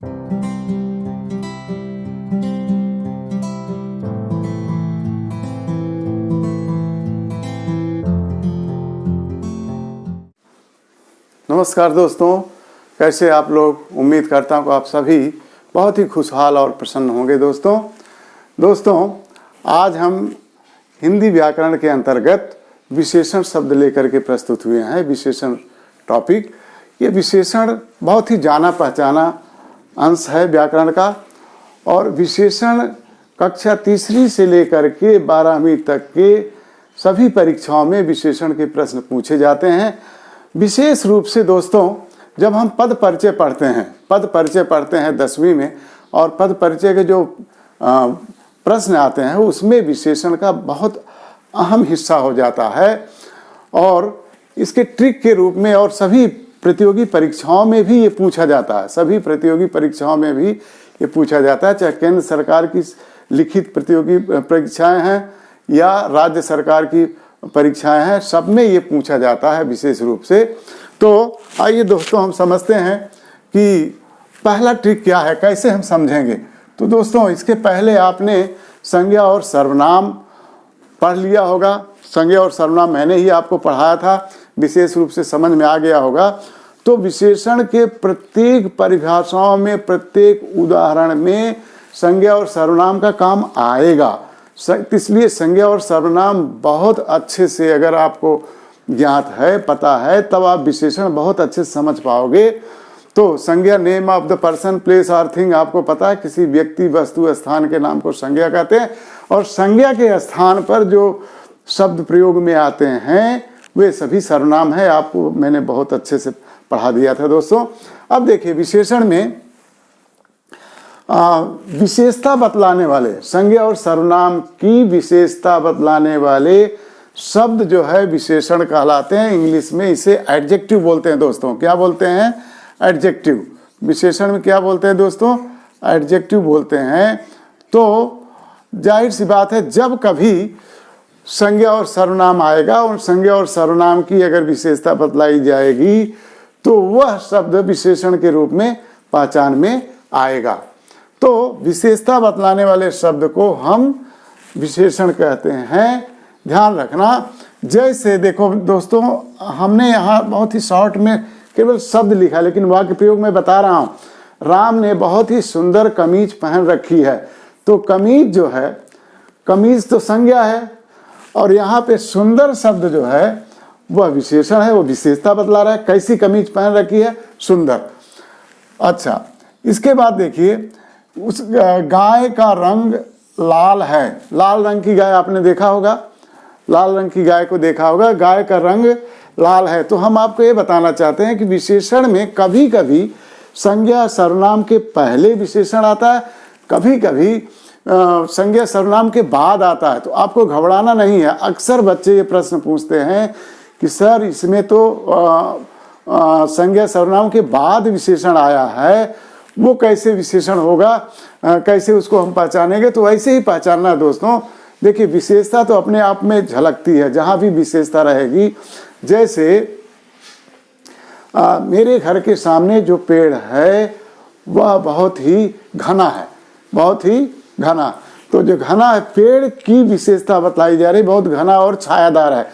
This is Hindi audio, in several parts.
नमस्कार दोस्तों, कैसे आप लोग। उम्मीद करता हूँ कि आप सभी बहुत ही खुशहाल और प्रसन्न होंगे। दोस्तों आज हम हिंदी व्याकरण के अंतर्गत विशेषण शब्द लेकर के प्रस्तुत हुए हैं। विशेषण टॉपिक, ये विशेषण बहुत ही जाना पहचाना अंश है व्याकरण का। और विशेषण कक्षा तीसरी से लेकर के 12वीं तक के सभी परीक्षाओं में विशेषण के प्रश्न पूछे जाते हैं। विशेष रूप से दोस्तों जब हम पद परिचय पढ़ते हैं 10वीं में, और पद परिचय के जो प्रश्न आते हैं उसमें विशेषण का बहुत अहम हिस्सा हो जाता है। और इसके ट्रिक के रूप में और सभी प्रतियोगी परीक्षाओं में भी ये पूछा जाता है। चाहे केंद्र सरकार की लिखित प्रतियोगी परीक्षाएं हैं या राज्य सरकार की परीक्षाएं हैं, सब में ये पूछा जाता है विशेष रूप से। तो आइए दोस्तों हम समझते हैं कि पहला ट्रिक क्या है, कैसे हम समझेंगे। तो दोस्तों इसके पहले आपने संज्ञा और सर्वनाम पढ़ लिया होगा। संज्ञा और सर्वनाम मैंने ही आपको पढ़ाया था, विशेष रूप से समझ में आ गया होगा। तो विशेषण के प्रत्येक परिभाषाओं में, प्रत्येक उदाहरण में संज्ञा और सर्वनाम का काम आएगा। इसलिए संज्ञा और सर्वनाम बहुत अच्छे से अगर आपको ज्ञात है, पता है, तब आप विशेषण बहुत अच्छे से समझ पाओगे। तो संज्ञा, name of the person, place और थिंग, आपको पता है किसी व्यक्ति, वस्तु, स्थान के नाम को संज्ञा कहते हैं। और संज्ञा के स्थान पर जो शब्द प्रयोग में आते हैं वे सभी सर्वनाम है। आपको मैंने बहुत अच्छे से पढ़ा दिया था दोस्तों। अब देखिए विशेषण में विशेषता बतलाने वाले, संज्ञा और सर्वनाम की विशेषता बतलाने वाले शब्द जो है विशेषण कहलाते हैं। इंग्लिश में इसे एडजेक्टिव बोलते हैं दोस्तों। क्या बोलते हैं? एडजेक्टिव। विशेषण में क्या बोलते हैं दोस्तों? एडजेक्टिव बोलते हैं। तो जाहिर सी बात है, जब कभी संज्ञा और सर्वनाम आएगा और संज्ञा और सर्वनाम की अगर विशेषता बतलाई जाएगी तो वह शब्द विशेषण के रूप में पहचान में आएगा। तो विशेषता बतलाने वाले शब्द को हम विशेषण कहते हैं। ध्यान रखना। जैसे देखो दोस्तों, हमने यहाँ बहुत ही शॉर्ट में केवल शब्द लिखा, लेकिन वाक्य प्रयोग में बता रहा हूँ। राम ने बहुत ही सुंदर कमीज पहन रखी है। तो कमीज जो है, कमीज तो संज्ञा है, और यहाँ पे सुंदर शब्द जो है वह विशेषण है, वो विशेषता बतला रहा है। कैसी कमीज पहन रखी है? सुंदर। अच्छा, इसके बाद देखिए, उस गाय का रंग लाल है। लाल रंग की गाय आपने देखा होगा, लाल रंग की गाय को देखा होगा। गाय का रंग लाल है। तो हम आपको ये बताना चाहते हैं कि विशेषण में कभी कभी संज्ञा सर्वनाम के पहले विशेषण आता है, कभी कभी संज्ञा सर्वनाम के बाद आता है। तो आपको घबराना नहीं है। अक्सर बच्चे ये प्रश्न पूछते हैं कि सर इसमें तो संज्ञा सर्वनाम के बाद विशेषण आया है, वो कैसे विशेषण होगा, कैसे उसको हम पहचानेंगे। तो ऐसे ही पहचानना है दोस्तों। देखिए विशेषता तो अपने आप में झलकती है जहाँ भी विशेषता रहेगी। जैसे मेरे घर के सामने जो पेड़ है वह बहुत ही घना है, बहुत ही घना। तो जो घना है, पेड़ की विशेषता बतलाई जा रही, बहुत घना और छायादार है।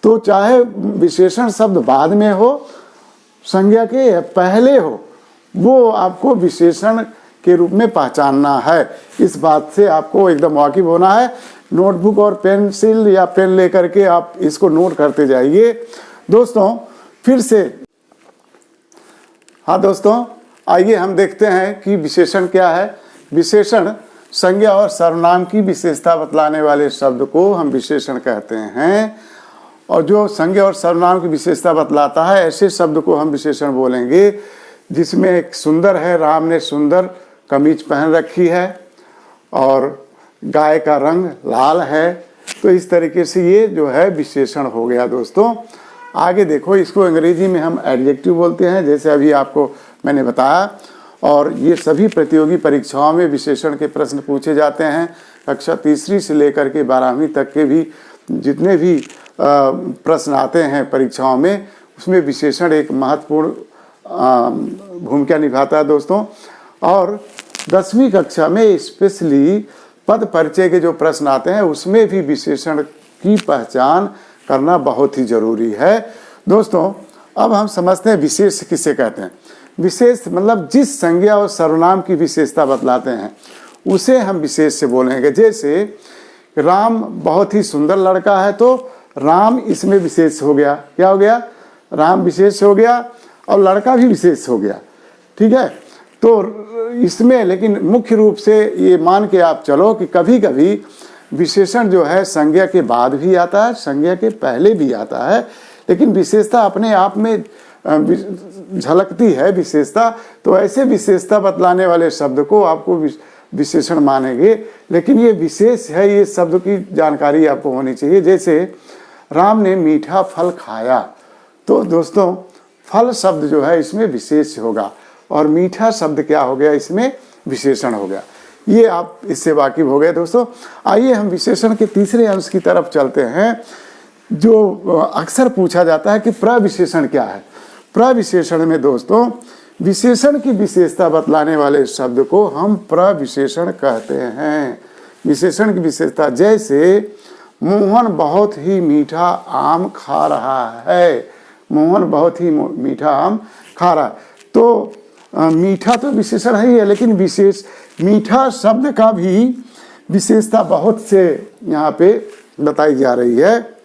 तो चाहे विशेषण शब्द बाद में हो, संज्ञा के पहले हो, वो आपको विशेषण के रूप में पहचानना है। इस बात से आपको एकदम वाकिफ होना है। नोटबुक और पेंसिल या पेन लेकर के आप इसको नोट करते जाइए दोस्तों। फिर से हाँ दोस्तों, आइए हम देखते हैं कि विशेषण क्या है। विशेषण संज्ञा और सर्वनाम की विशेषता बतलाने वाले शब्द को हम विशेषण कहते हैं। और जो संज्ञा और सर्वनाम की विशेषता बतलाता है, ऐसे शब्द को हम विशेषण बोलेंगे। जिसमें एक सुंदर है, राम ने सुंदर कमीज पहन रखी है, और गाय का रंग लाल है। तो इस तरीके से ये जो है विशेषण हो गया दोस्तों। आगे देखो, इसको अंग्रेजी में हम एडजेक्टिव बोलते हैं, जैसे अभी आपको मैंने बताया। और ये सभी प्रतियोगी परीक्षाओं में विशेषण के प्रश्न पूछे जाते हैं। कक्षा तीसरी से लेकर के 12वीं तक के भी जितने भी प्रश्न आते हैं परीक्षाओं में, उसमें विशेषण एक महत्वपूर्ण भूमिका निभाता है दोस्तों। और 10वीं कक्षा में स्पेशली पद परिचय के जो प्रश्न आते हैं उसमें भी विशेषण की पहचान करना बहुत ही जरूरी है। दोस्तों अब हम समझते हैं विशेष किसे कहते हैं। विशेष मतलब जिस संज्ञा और सर्वनाम की विशेषता बतलाते हैं उसे हम विशेष से बोलेंगे। जैसे राम बहुत ही सुंदर लड़का है तो राम इसमें विशेष हो गया। क्या हो गया? राम विशेष हो गया और लड़का भी विशेष हो गया। ठीक है, तो इसमें लेकिन मुख्य रूप से ये मान के आप चलो कि कभी कभी विशेषण जो है संज्ञा के बाद भी आता है, संज्ञा के पहले भी आता है, लेकिन विशेषता अपने आप में झलकती है विशेषता। तो ऐसे विशेषता बतलाने वाले शब्द को आपको विशेषण मानेंगे, लेकिन ये विशेष है, ये शब्द की जानकारी आपको होनी चाहिए। जैसे राम ने मीठा फल खाया, तो दोस्तों फल शब्द जो है इसमें विशेष होगा और मीठा शब्द क्या हो गया? इसमें विशेषण हो गया। ये आप इससे वाकिफ हो गए। दोस्तों आइए हम विशेषण के तीसरे अंश की तरफ चलते हैं, जो अक्सर पूछा जाता है कि प्रविशेषण क्या है। प्रविशेषण में दोस्तों विशेषण की विशेषता बतलाने वाले शब्द को हम प्रविशेषण कहते हैं। विशेषण की विशेषता, जैसे मोहन बहुत ही मीठा आम खा रहा है। मोहन बहुत ही मीठा आम खा रहा है, तो मीठा तो विशेषण है, लेकिन विशेष मीठा शब्द का भी विशेषता बहुत से यहाँ पे बताई जा रही है,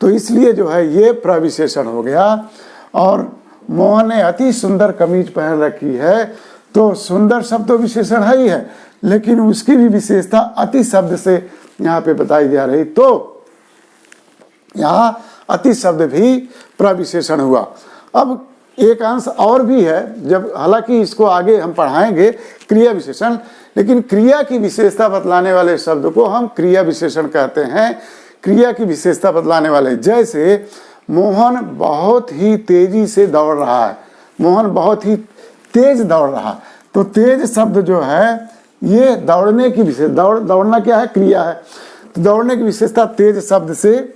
तो इसलिए जो है ये प्रविशेषण हो गया। और मोहन ने अति सुंदर कमीज पहन रखी है, तो सुंदर शब्द तो विशेषण है ही है, लेकिन उसकी भी विशेषता अति शब्द से यहाँ पे बताई जा रही, तो यहाँ अति शब्द भी प्रविशेषण हुआ। अब एक अंश और भी है, जब हालांकि इसको आगे हम पढ़ाएंगे क्रिया विशेषण, लेकिन क्रिया की विशेषता बतलाने वाले शब्द को हम क्रिया विशेषण कहते हैं। क्रिया की विशेषता बतलाने वाले, जैसे मोहन बहुत ही तेजी से दौड़ रहा है। मोहन बहुत ही तेज दौड़ रहा, तो तेज शब्द जो है ये दौड़ने की विशेष, दौड़ना क्या है? क्रिया है, तो दौड़ने की विशेषता तेज शब्द से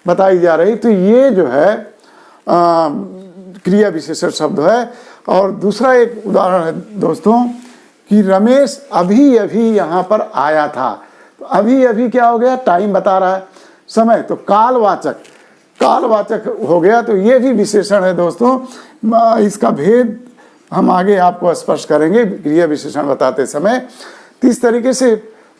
बताई जा रही, तो ये जो है क्रिया विशेषण शब्द है। और दूसरा एक उदाहरण है दोस्तों कि रमेश अभी अभी यहाँ पर आया था, तो अभी अभी क्या हो गया? टाइम बता रहा है, समय, तो कालवाचक हो गया, तो ये भी विशेषण है दोस्तों। इसका भेद हम आगे आपको स्पष्ट करेंगे क्रिया विशेषण बताते समय। तो इस तरीके से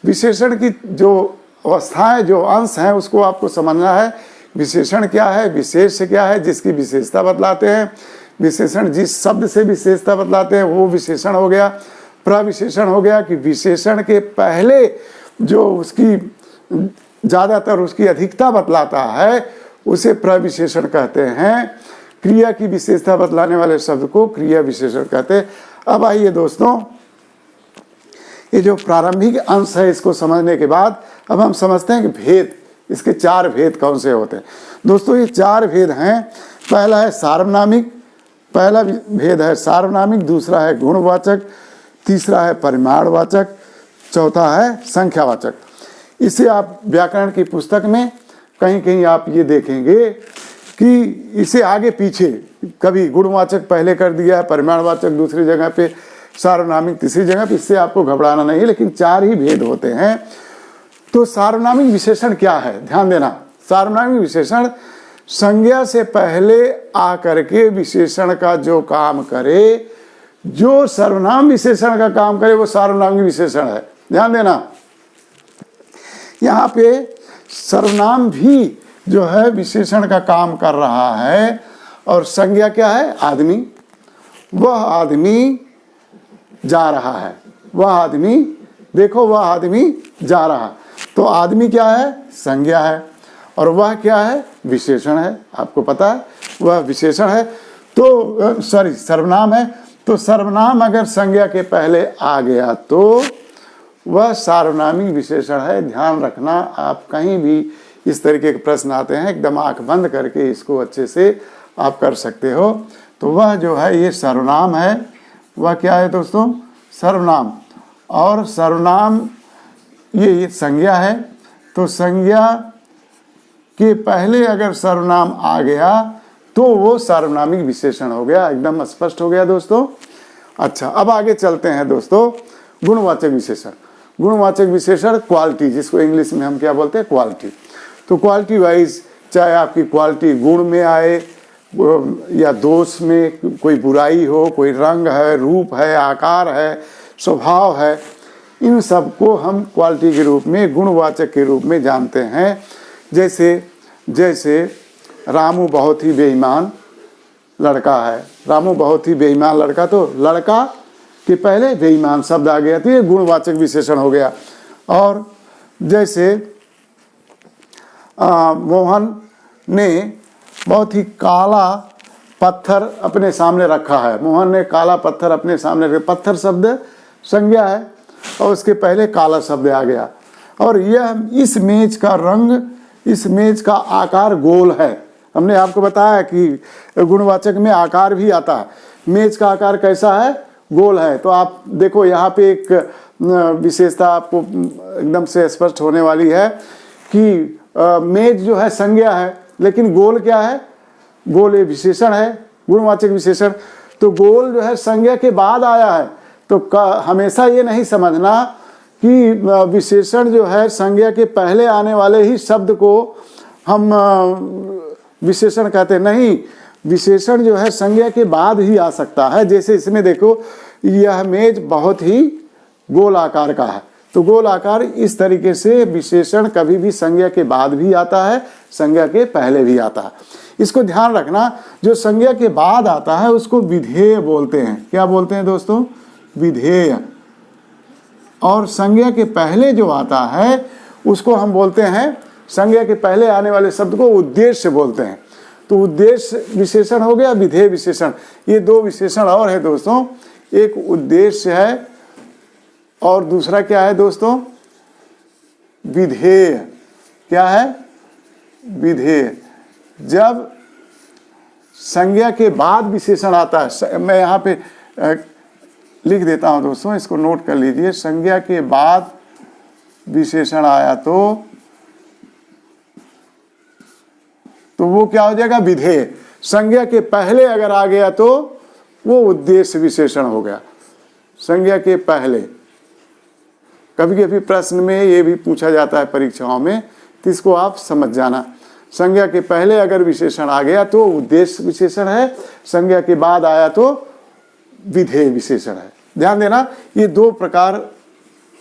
विशेषण की जो अवस्थाएं, जो अंश हैं, उसको आपको समझना है। विशेषण क्या है, विशेष क्या है, जिसकी विशेषता बतलाते हैं। विशेषण जिस शब्द से विशेषता बतलाते हैं वो विशेषण हो गया। प्रविशेषण हो गया कि विशेषण के पहले जो उसकी ज़्यादातर उसकी अधिकता बतलाता है उसे प्रविशेषण कहते हैं। क्रिया की विशेषता बतलाने वाले शब्द को क्रिया विशेषण कहते हैं। अब आइए दोस्तों, ये जो प्रारंभिक अंश है इसको समझने के बाद अब हम समझते हैं कि भेद, इसके 4 भेद कौन से होते हैं। दोस्तों ये 4 भेद हैं। पहला है सार्वनामिक, पहला भेद है सार्वनामिक, दूसरा है गुणवाचक, तीसरा है परिमाणवाचक, चौथा है संख्यावाचक। इसे आप व्याकरण की पुस्तक में कहीं कहीं आप ये देखेंगे कि इसे आगे पीछे कभी गुणवाचक पहले कर दिया है, परिमाणवाचक दूसरी जगह पे, सार्वनामिक तीसरी जगह पे। इससे आपको घबराना नहीं है, लेकिन 4 ही भेद होते हैं। तो सार्वनामिक विशेषण क्या है, ध्यान देना। सार्वनामिक विशेषण संज्ञा से पहले आकर के विशेषण का जो काम करे, जो सर्वनाम विशेषण का काम करे वो सार्वनामिक विशेषण है। ध्यान देना, यहाँ पे सर्वनाम भी जो है विशेषण का काम कर रहा है, और संज्ञा क्या है? आदमी। वह आदमी जा रहा है, वह आदमी, देखो वह आदमी जा रहा, तो आदमी क्या है? संज्ञा है, और वह क्या है? विशेषण है। आपको पता है वह विशेषण है, तो सर्वनाम है। तो सर्वनाम अगर संज्ञा के पहले आ गया तो वह सार्वनामिक विशेषण है। ध्यान रखना, आप कहीं भी इस तरीके के प्रश्न आते हैं एकदम आंख बंद करके इसको अच्छे से आप कर सकते हो। तो वह जो है ये सर्वनाम है। वह क्या है दोस्तों? सर्वनाम। और सर्वनाम ये संज्ञा है, तो संज्ञा के पहले अगर सर्वनाम आ गया तो वो सार्वनामिक विशेषण हो गया। एकदम स्पष्ट हो गया दोस्तों। अच्छा, अब आगे चलते हैं दोस्तों, गुणवाचक विशेषण। गुणवाचक विशेषण क्वालिटी, जिसको इंग्लिश में हम क्या बोलते हैं, क्वालिटी। तो क्वालिटी वाइज, चाहे आपकी क्वालिटी गुण में आए या दोष में, कोई बुराई हो, कोई रंग है, रूप है, आकार है, स्वभाव है, इन सब को हम क्वालिटी के रूप में, गुणवाचक के रूप में जानते हैं। जैसे रामू बहुत ही बेईमान लड़का है। रामू बहुत ही बेईमान लड़का, तो लड़का के पहले बेईमान शब्द आ गया, तो ये गुणवाचक विशेषण हो गया। और जैसे मोहन ने बहुत ही काला पत्थर अपने सामने रखा है। मोहन ने काला पत्थर अपने सामने रखा। पत्थर शब्द संज्ञा है और उसके पहले काला शब्द आ गया। और यह इस मेज का रंग, इस मेज का आकार गोल है। हमने आपको बताया कि गुणवाचक में आकार भी आता है। मेज का आकार कैसा है, गोल है। तो आप देखो यहाँ पे एक विशेषता आपको एकदम से स्पष्ट होने वाली है कि मेज जो है संज्ञा है, लेकिन गोल क्या है, गोल ये विशेषण है, गुणवाचक विशेषण। तो गोल जो है संज्ञा के बाद आया है। तो हमेशा ये नहीं समझना कि विशेषण जो है संज्ञा के पहले आने वाले ही शब्द को हम विशेषण कहते हैं। नहीं, विशेषण जो है संज्ञा के बाद ही आ सकता है। जैसे इसमें देखो, यह मेज बहुत ही गोल आकार का है। तो गोल आकार, इस तरीके से विशेषण कभी भी संज्ञा के बाद भी आता है, संज्ञा के पहले भी आता है। इसको ध्यान रखना, जो संज्ञा के बाद आता है उसको विधेय बोलते हैं। क्या बोलते हैं दोस्तों, विधेय। और संज्ञा के पहले जो आता है उसको हम बोलते हैं, संज्ञा के पहले आने वाले शब्द को उद्देश्य बोलते हैं। तो उद्देश्य विशेषण हो गया, विधेय विशेषण। ये दो विशेषण और है दोस्तों, एक उद्देश्य है और दूसरा क्या है दोस्तों, विधेय। क्या है, विधेय। जब संज्ञा के बाद विशेषण आता है, मैं यहाँ पे लिख देता हूं दोस्तों, इसको नोट कर लीजिए। संज्ञा के बाद विशेषण आया तो वो क्या हो जाएगा, विधेय। संज्ञा के पहले अगर आ गया तो वो उद्देश्य विशेषण हो गया। संज्ञा के पहले, कभी कभी प्रश्न में ये भी पूछा जाता है परीक्षाओं में, तो इसको आप समझ जाना। संज्ञा के पहले अगर विशेषण आ गया तो उद्देश्य विशेषण है, संज्ञा के बाद आया तो विधेय विशेषण है। ध्यान देना, ये दो प्रकार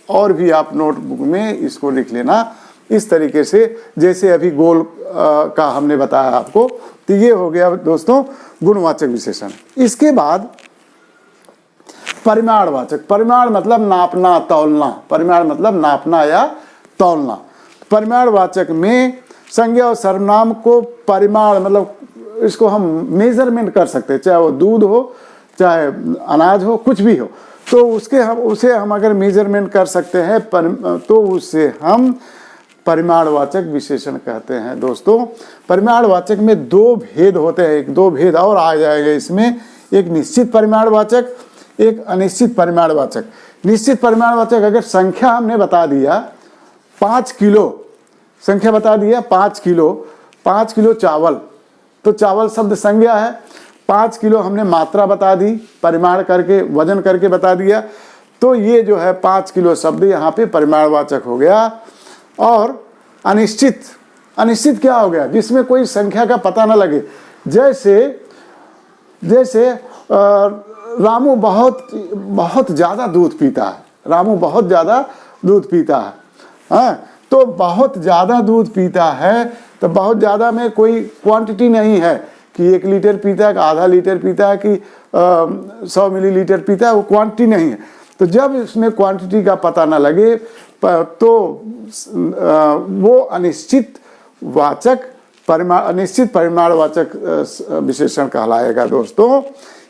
और भी आप नोटबुक में इसको लिख लेना इस तरीके से, जैसे अभी गोल का हमने बताया आपको। तो ये हो गया दोस्तों गुणवाचक विशेषण। इसके बाद परिमाणवाचक। परिमाण मतलब नापना, तौलना। परिमाण मतलब नापना या तौलना। परिमाणवाचक में संज्ञा और सर्वनाम को परिमाण मतलब इसको हम मेजरमेंट कर सकते हैं, चाहे वो दूध हो, चाहे अनाज हो, कुछ भी हो। तो उसे हम अगर मेजरमेंट कर सकते हैं तो उसे हम परिमाणवाचक विशेषण कहते हैं दोस्तों। परिमाणवाचक में दो भेद होते हैं, एक दो भेद और आ जाएगा इसमें, एक निश्चित परिमाणवाचक, एक अनिश्चित परिमाणवाचक। निश्चित परिमाणवाचक अगर संख्या हमने बता दिया 5 किलो, संख्या बता दिया 5 किलो चावल, तो चावल शब्द संज्ञा है। 5 किलो हमने मात्रा बता दी, परिमाण करके, वजन करके बता दिया, तो ये जो है 5 किलो शब्द यहाँ पे परिमाणवाचक हो गया। और अनिश्चित, अनिश्चित क्या हो गया, जिसमें कोई संख्या का पता न लगे। जैसे रामू बहुत ज़्यादा दूध पीता है। रामू बहुत ज़्यादा दूध पीता है, हाँ। तो बहुत ज़्यादा दूध पीता है, तो बहुत ज़्यादा में कोई क्वांटिटी नहीं है कि 1 लीटर पीता है, कि आधा लीटर पीता है, कि 100 मिलीलीटर पीता है, वो क्वांटिटी नहीं है। तो जब इसमें क्वांटिटी का पता ना लगे तो वो अनिश्चित परिमाणवाचक विशेषण कहलाएगा दोस्तों।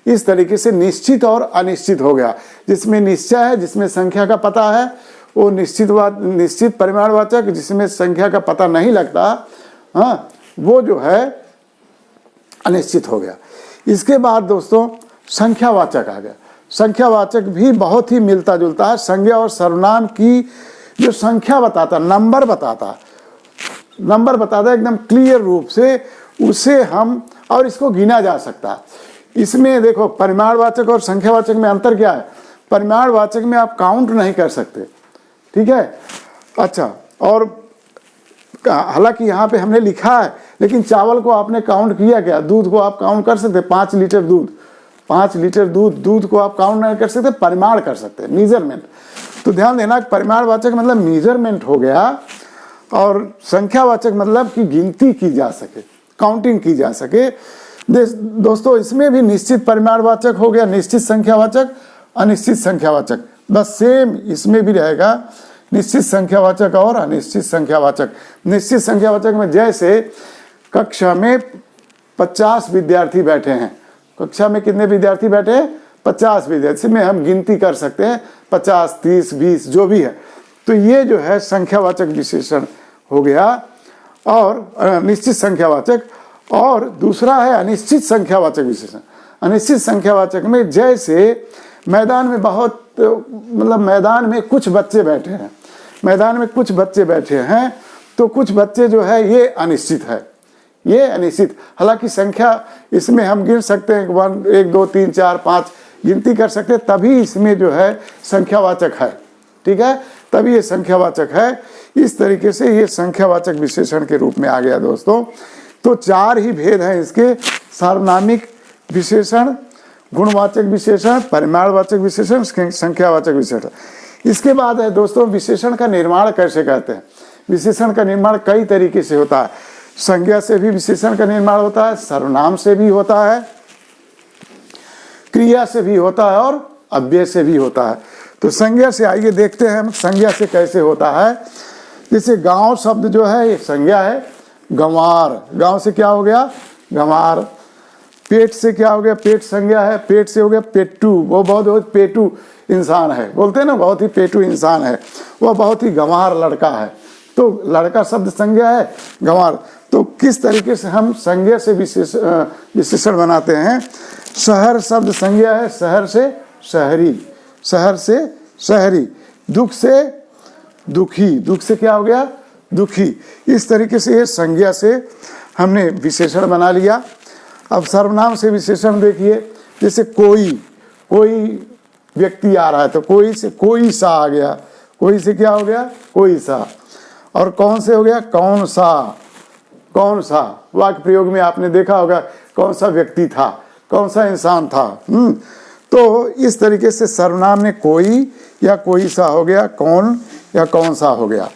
इस तरीके से निश्चित और अनिश्चित हो गया। जिसमें निश्चय है, जिसमें संख्या का पता है, वो निश्चित परिमाणवाचक। जिसमें संख्या का पता नहीं लगता, हाँ, वो जो है अनिश्चित हो गया। इसके बाद दोस्तों संख्यावाचक आ गया। संख्यावाचक भी बहुत ही मिलता जुलता है। संज्ञा और सर्वनाम की जो संख्या बताता, नंबर बताता एकदम क्लियर रूप से, उसे हम, और इसको गिना जा सकता है। इसमें देखो परिमाणवाचक और संख्यावाचक में अंतर क्या है। परिमाणवाचक में आप काउंट नहीं कर सकते, ठीक है। अच्छा, और हालांकि यहाँ पे हमने लिखा है, लेकिन चावल को आपने काउंट किया क्या? दूध को आप काउंट कर सकते? 5 लीटर दूध, 5 लीटर दूध को आप काउंट नहीं कर सकते, परिमाण कर सकते, मेजरमेंट। तो ध्यान देना, परिमाणवाचक मतलब मेजरमेंट हो गया, और संख्यावाचक मतलब कि गिनती की जा सके, काउंटिंग की जा सके। दोस्तों इसमें भी निश्चित परिमाणवाचक हो गया, निश्चित संख्यावाचक, अनिश्चित संख्यावाचक, बस सेम इसमें भी रहेगा, निश्चित संख्यावाचक और अनिश्चित संख्यावाचक। निश्चित संख्यावाचक में जैसे कक्षा में 50 विद्यार्थी बैठे हैं, कक्षा में कितने विद्यार्थी बैठे हैं? 50 विद्यार्थी में हम गिनती कर सकते हैं 50, 30, 20 जो भी है। तो ये जो है संख्यावाचक विशेषण हो गया, और निश्चित संख्यावाचक। और दूसरा है अनिश्चित संख्यावाचक विशेषण। अनिश्चित संख्यावाचक में जैसे मैदान में बहुत, मतलब मैदान में कुछ बच्चे बैठे हैं, मैदान में कुछ बच्चे बैठे हैं, तो कुछ बच्चे जो है ये अनिश्चित है, ये अनिश्चित। हालांकि संख्या इसमें हम गिन सकते हैं, 1 2 3 4 5 गिनती कर सकते हैं, तभी इसमें जो है संख्यावाचक है, ठीक है, तभी ये संख्यावाचक है। इस तरीके से ये संख्यावाचक विशेषण के रूप में आ गया दोस्तों। तो 4 ही भेद हैं इसके, सार्वनामिक विशेषण, गुणवाचक विशेषण, परिमाणवाचक विशेषण, संख्यावाचक विशेषण। इसके बाद है दोस्तों विशेषण का निर्माण कैसे करते हैं। विशेषण का निर्माण कई तरीके से होता है। संज्ञा से भी विशेषण का निर्माण होता है, सर्वनाम से भी होता है, क्रिया से भी होता है, और अव्यय से भी होता है। तो संज्ञा से आइए देखते हैं हम संज्ञा से कैसे होता है। जैसे गांव शब्द जो है ये संज्ञा है, गंवार, गांव से क्या हो गया? गंवार। पेट से क्या हो गया? पेट संज्ञा है, पेट से हो गया पेटू, वो बहुत पेटू इंसान है, बोलते हैं ना, बहुत ही पेटू इंसान है, वह बहुत ही गंवार लड़का है। तो लड़का शब्द संज्ञा है, गंवार। तो किस तरीके से हम संज्ञा से विशेषण बनाते हैं। शहर शब्द संज्ञा है, शहर से शहरी, शहर से शहरी। दुख से दुखी, दुख से क्या हो गया? दुखी। इस तरीके से ये संज्ञा से हमने विशेषण बना लिया। अब सर्वनाम से विशेषण देखिए, जैसे कोई व्यक्ति आ रहा है, तो कोई से कोई सा आ गया, कोई से क्या हो गया? कोई सा। और कौन से हो गया? कौन सा, कौन सा। वाक्य प्रयोग में आपने देखा होगा कौन सा व्यक्ति था, कौन सा इंसान था। तो इस तरीके से सर्वनाम में कोई या कोई सा हो गया, कौन या कौन सा हो गया।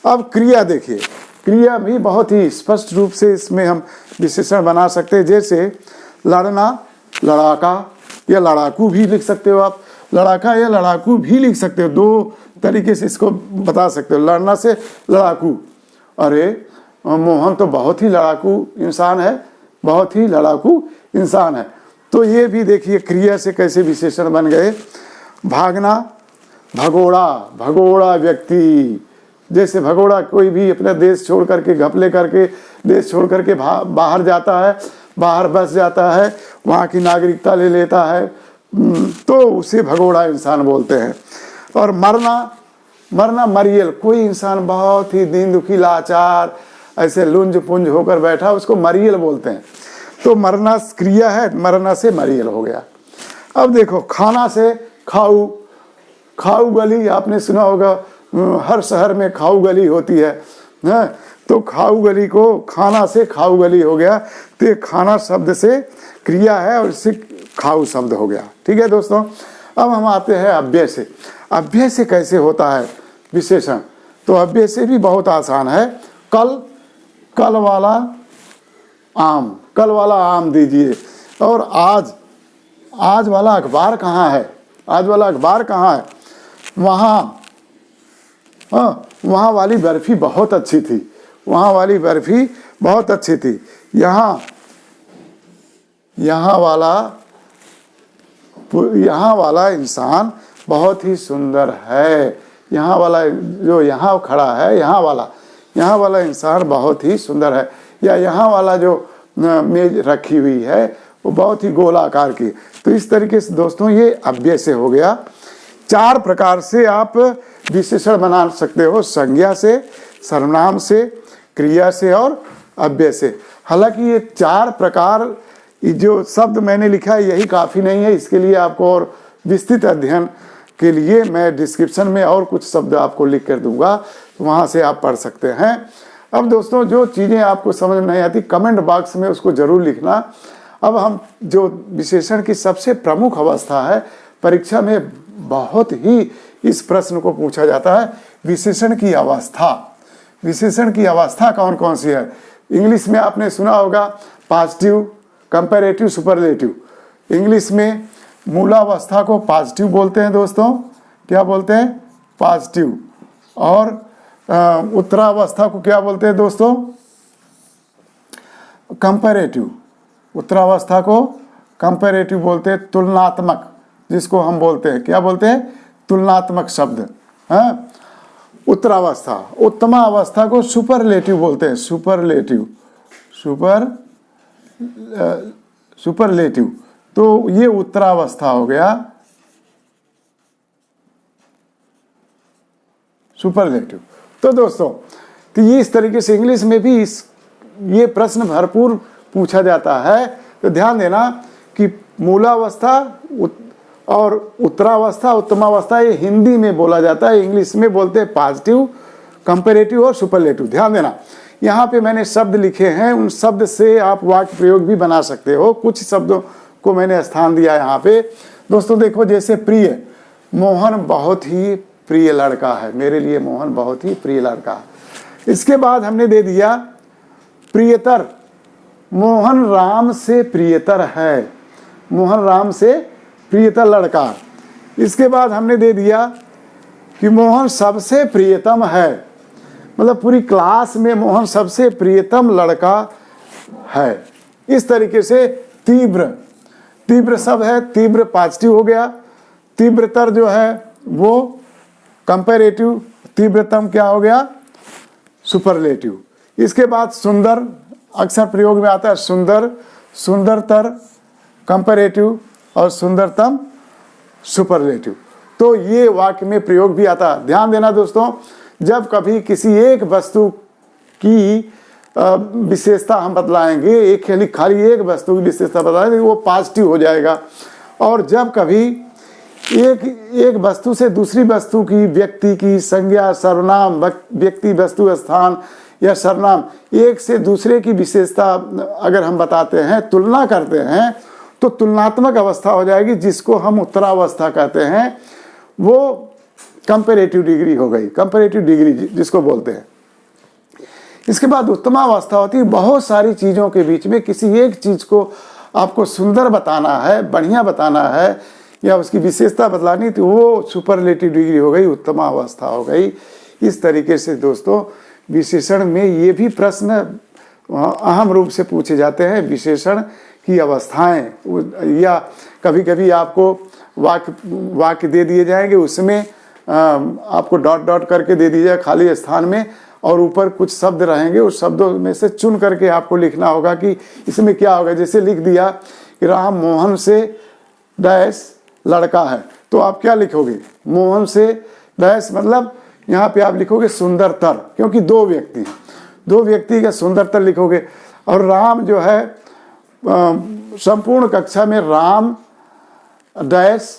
अब क्रिया देखिए, क्रिया भी बहुत ही स्पष्ट रूप से इसमें हम विशेषण बना सकते हैं। जैसे लड़ना, लड़ाका या लड़ाकू भी लिख सकते हो आप, लड़ाका या लड़ाकू भी लिख सकते हो, 2 तरीके से इसको बता सकते हो। लड़ना से लड़ाकू, अरे मोहन तो बहुत ही लड़ाकू इंसान है, बहुत ही लड़ाकू इंसान है। तो ये भी देखिए क्रिया से कैसे विशेषण बन गए। भागना, भगोड़ा, भगोड़ा व्यक्ति, जैसे भगोड़ा कोई भी अपना देश छोड़ करके, घपले करके देश छोड़ करके बाहर जाता है, बाहर बस जाता है, वहाँ की नागरिकता ले लेता है, तो उसे भगोड़ा इंसान बोलते हैं। और मरना, मरना मरियल, कोई इंसान बहुत ही दीन दुखी लाचार ऐसे लुंज पुंज होकर बैठा, उसको मरियल बोलते हैं। तो मरना क्रिया है, मरना से मरियल हो गया। अब देखो खाना से खाऊ, खाऊ गली आपने सुना होगा, हर शहर में खाऊ गली होती है, तो खाऊ गली को खाना से खाऊ गली हो गया। तो ये खाना शब्द से क्रिया है और इससे खाऊ शब्द हो गया, ठीक है दोस्तों। अब हम आते हैं अव्यय से। अव्यय से कैसे होता है विशेषण। तो अव्यय से भी बहुत आसान है। कल, कल वाला आम, कल वाला आम दीजिए। और आज, आज वाला अखबार कहाँ है, आज वाला अखबार कहाँ है? वहाँ, वहाँ वाली बर्फी बहुत अच्छी थी, वहाँ वाली बर्फी बहुत अच्छी थी। यहाँ, यहाँ वाला इंसान बहुत ही सुंदर है। यहाँ वाला जो यहाँ खड़ा है, यहाँ वाला इंसान बहुत ही सुंदर है। या यहाँ वाला जो मेज रखी हुई है वो बहुत ही गोलाकार की। तो इस तरीके से दोस्तों ये अव्यय से हो गया। 4 प्रकार से आप विशेषण बना सकते हो, संज्ञा से, सर्वनाम से, क्रिया से और अव्यय से। हालांकि ये 4 प्रकार ये जो शब्द मैंने लिखा है यही काफ़ी नहीं है, इसके लिए आपको और विस्तृत अध्ययन के लिए मैं डिस्क्रिप्शन में और कुछ शब्द आपको लिख कर दूंगा, तो वहाँ से आप पढ़ सकते हैं। अब दोस्तों जो चीज़ें आपको समझ नहीं आती कमेंट बॉक्स में उसको ज़रूर लिखना। अब हम जो विशेषण की सबसे प्रमुख अवस्था है, परीक्षा में बहुत ही इस प्रश्न को पूछा जाता है, विशेषण की अवस्था। विशेषण की अवस्था कौन कौन सी है? इंग्लिश में आपने सुना होगा पॉजिटिव, कंपैरेटिव, सुपरलेटिव। इंग्लिश में मूलावस्था को पॉजिटिव बोलते हैं दोस्तों, क्या बोलते हैं? पॉजिटिव। और उत्तरावस्था को क्या बोलते हैं दोस्तों? कंपैरेटिव। उत्तरावस्था को कंपैरेटिव बोलते हैं, तुलनात्मक, जिसको हम बोलते हैं, क्या बोलते हैं? तुलनात्मक शब्द। हाँ, उत्तरावस्था। उत्तमा अवस्था को सुपरलेटिव बोलते हैं, सुपरलेटिव, सुपरलेटिव। तो ये उत्तरावस्था हो गया, सुपरलेटिव। तो दोस्तों तो ये इस तरीके से इंग्लिश में भी ये प्रश्न भरपूर पूछा जाता है। तो ध्यान देना कि मूलावस्था और उत्तरावस्था, उत्तमावस्था ये हिंदी में बोला जाता है, इंग्लिश में बोलते हैं पॉजिटिव, कंपैरेटिव और सुपरलेटिव। ध्यान देना, यहाँ पे मैंने शब्द लिखे हैं, उन शब्द से आप वाक्य प्रयोग भी बना सकते हो। कुछ शब्दों को मैंने स्थान दिया यहाँ पे। दोस्तों देखो, जैसे प्रिय, मोहन बहुत ही प्रिय लड़का है, मेरे लिए मोहन बहुत ही प्रिय लड़का है। इसके बाद हमने दे दिया प्रियतर, मोहन राम से प्रियतर है, मोहन राम से प्रियतर लड़का। इसके बाद हमने दे दिया कि मोहन सबसे प्रियतम है, मतलब पूरी क्लास में मोहन सबसे प्रियतम लड़का है। इस तरीके से तीव्र, तीव्र शब्द है, तीव्र पॉजिटिव हो गया, तीव्रतर जो है वो कंपैरेटिव, तीव्रतम क्या हो गया? सुपरलेटिव। इसके बाद सुंदर, अक्सर प्रयोग में आता है सुंदर, सुंदरतर कंपैरेटिव और सुंदरतम सुपरलेटिव। तो ये वाक्य में प्रयोग भी आता है। ध्यान देना दोस्तों, जब कभी किसी एक वस्तु की विशेषता हम बतलाएंगे, एक खाली एक वस्तु की विशेषता बतलाएंगे, वो पॉजिटिव हो जाएगा। और जब कभी एक वस्तु से दूसरी वस्तु की, व्यक्ति की संज्ञा, सर्वनाम, व्यक्ति, वस्तु, स्थान या सर्वनाम, एक से दूसरे की विशेषता अगर हम बताते हैं, तुलना करते हैं, तो तुलनात्मक अवस्था हो जाएगी, जिसको हम उत्तरावस्था कहते हैं। वो कंपैरेटिव डिग्री हो गई, कंपैरेटिव डिग्री जिसको बोलते हैं। इसके बाद उत्तमावस्था होती है, बहुत सारी चीज़ों के बीच में किसी एक चीज़ को आपको सुंदर बताना है, बढ़िया बताना है, या उसकी विशेषता बतलानी, तो वो सुपरलेटिव डिग्री हो गई, उत्तमावस्था हो गई। इस तरीके से दोस्तों विशेषण में ये भी प्रश्न अहम रूप से पूछे जाते हैं, विशेषण की अवस्थाएं। या कभी कभी आपको वाक्य दे दिए जाएंगे, उसमें आपको डॉट डॉट करके दे दिया खाली स्थान में, और ऊपर कुछ शब्द रहेंगे, उस शब्दों में से चुन करके आपको लिखना होगा कि इसमें क्या होगा। जैसे लिख दिया कि राम मोहन से डैश लड़का है, तो आप क्या लिखोगे? मोहन से डैश, मतलब यहाँ पे आप लिखोगे सुंदरतर, क्योंकि दो व्यक्ति हैं, दो व्यक्ति का सुंदरतर लिखोगे। और राम जो है संपूर्ण कक्षा में राम डैश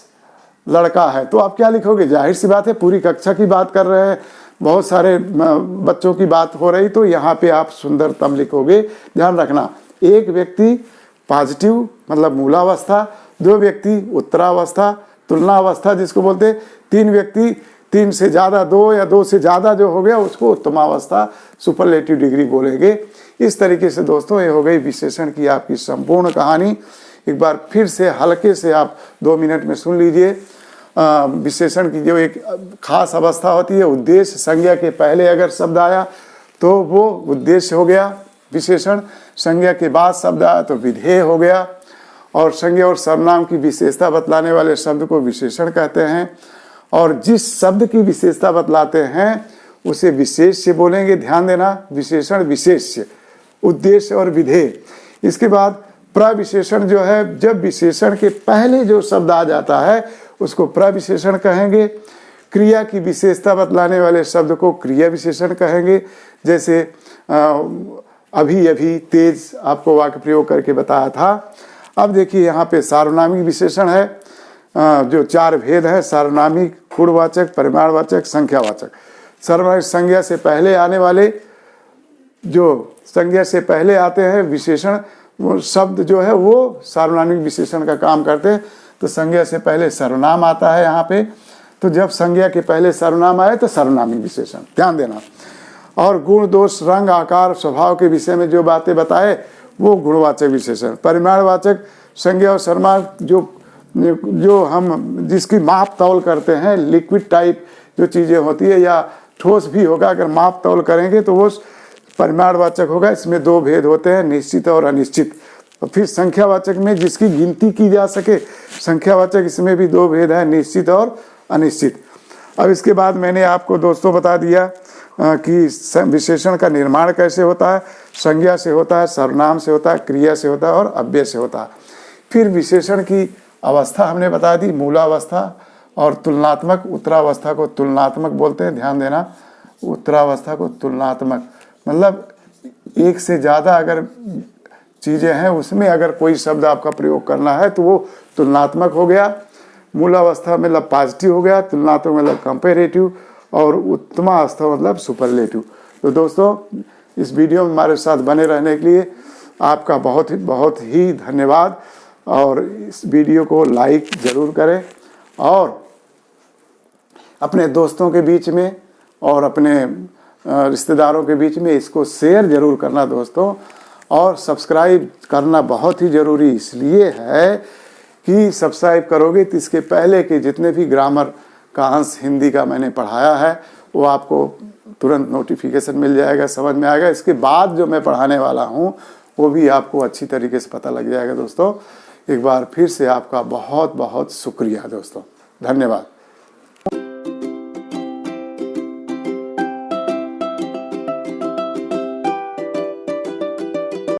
लड़का है, तो आप क्या लिखोगे? जाहिर सी बात है, पूरी कक्षा की बात कर रहे हैं, बहुत सारे बच्चों की बात हो रही, तो यहाँ पे आप सुंदरतम लिखोगे। ध्यान रखना, एक व्यक्ति पॉजिटिव मतलब मूलावस्था, दो व्यक्ति उत्तरावस्था, तुलनावस्था जिसको बोलते हैं, तीन व्यक्ति, तीन से ज़्यादा दो या दो से ज़्यादा जो हो गया उसको उत्तमावस्था, सुपरलेटिव डिग्री बोलेंगे। इस तरीके से दोस्तों ये हो गई विशेषण की आपकी संपूर्ण कहानी। एक बार फिर से हल्के से आप 2 मिनट में सुन लीजिए। विशेषण की जो एक खास अवस्था होती है, उद्देश्य, संज्ञा के पहले अगर शब्द आया तो वो उद्देश्य हो गया विशेषण, संज्ञा के बाद शब्द आया तो विधेय हो गया, और संज्ञा और सर्वनाम की विशेषता बतलाने वाले शब्द को विशेषण कहते हैं, और जिस शब्द की विशेषता बतलाते हैं उसे विशेष्य बोलेंगे। ध्यान देना, विशेषण, विशेष्य, उद्देश्य और विधेय। इसके बाद प्रविशेषण जो है, जब विशेषण के पहले जो शब्द आ जाता है उसको प्रविशेषण कहेंगे। क्रिया की विशेषता बतलाने वाले शब्द को क्रिया विशेषण कहेंगे। जैसे अभी अभी, तेज, आपको वाक्य प्रयोग करके बताया था। अब देखिए यहाँ पे सार्वनामिक विशेषण है, जो 4 भेद है, सार्वनामिक, गुणवाचक, परिमाणवाचक, संख्यावाचक। सार्वनामिक संज्ञा से पहले आने वाले, जो संज्ञा से पहले आते हैं विशेषण, वो शब्द जो है वो सार्वनामिक विशेषण का काम करते हैं। तो संज्ञा से पहले सर्वनाम आता है यहाँ पे, तो जब संज्ञा के पहले सर्वनाम आए तो सर्वनामिक विशेषण, ध्यान देना। और गुण, दोष, रंग, आकार, स्वभाव के विषय में जो बातें बताए वो गुणवाचक विशेषण। परिमाणवाचक संज्ञा और सर्वनाम जो हम जिसकी माप तौल करते हैं, लिक्विड टाइप जो चीज़ें होती है या ठोस भी होगा, अगर माप तौल करेंगे तो वो परिमाणवाचक होगा। इसमें 2 भेद होते हैं, निश्चित और अनिश्चित। और फिर संख्यावाचक में जिसकी गिनती की जा सके, संख्यावाचक, इसमें भी 2 भेद है, निश्चित और अनिश्चित। अब इसके बाद मैंने आपको दोस्तों बता दिया कि विशेषण का निर्माण कैसे होता है। संज्ञा से होता है, सर्वनाम से होता है, क्रिया से होता है और अव्यय से होता है। फिर विशेषण की अवस्था हमने बता दी, मूलावस्था और तुलनात्मक। उत्तरावस्था को तुलनात्मक बोलते हैं, ध्यान देना। उत्तरावस्था को तुलनात्मक मतलब एक से ज़्यादा अगर चीज़ें हैं उसमें अगर कोई शब्द आपका प्रयोग करना है तो वो तुलनात्मक हो गया। मूलावस्था मतलब पॉजिटिव हो गया, तुलनात्मक मतलब कंपेरेटिव, और उत्तमावस्था मतलब सुपरलेटिव। तो दोस्तों इस वीडियो में हमारे साथ बने रहने के लिए आपका बहुत ही धन्यवाद। और इस वीडियो को लाइक ज़रूर करें और अपने दोस्तों के बीच में और अपने रिश्तेदारों के बीच में इसको शेयर ज़रूर करना दोस्तों। और सब्सक्राइब करना बहुत ही ज़रूरी इसलिए है कि सब्सक्राइब करोगे तो इसके पहले के जितने भी ग्रामर का अंश हिंदी का मैंने पढ़ाया है वो आपको तुरंत नोटिफिकेशन मिल जाएगा, समझ में आएगा। इसके बाद जो मैं पढ़ाने वाला हूँ वो भी आपको अच्छी तरीके से पता लग जाएगा दोस्तों। एक बार फिर से आपका बहुत शुक्रिया दोस्तों, धन्यवाद।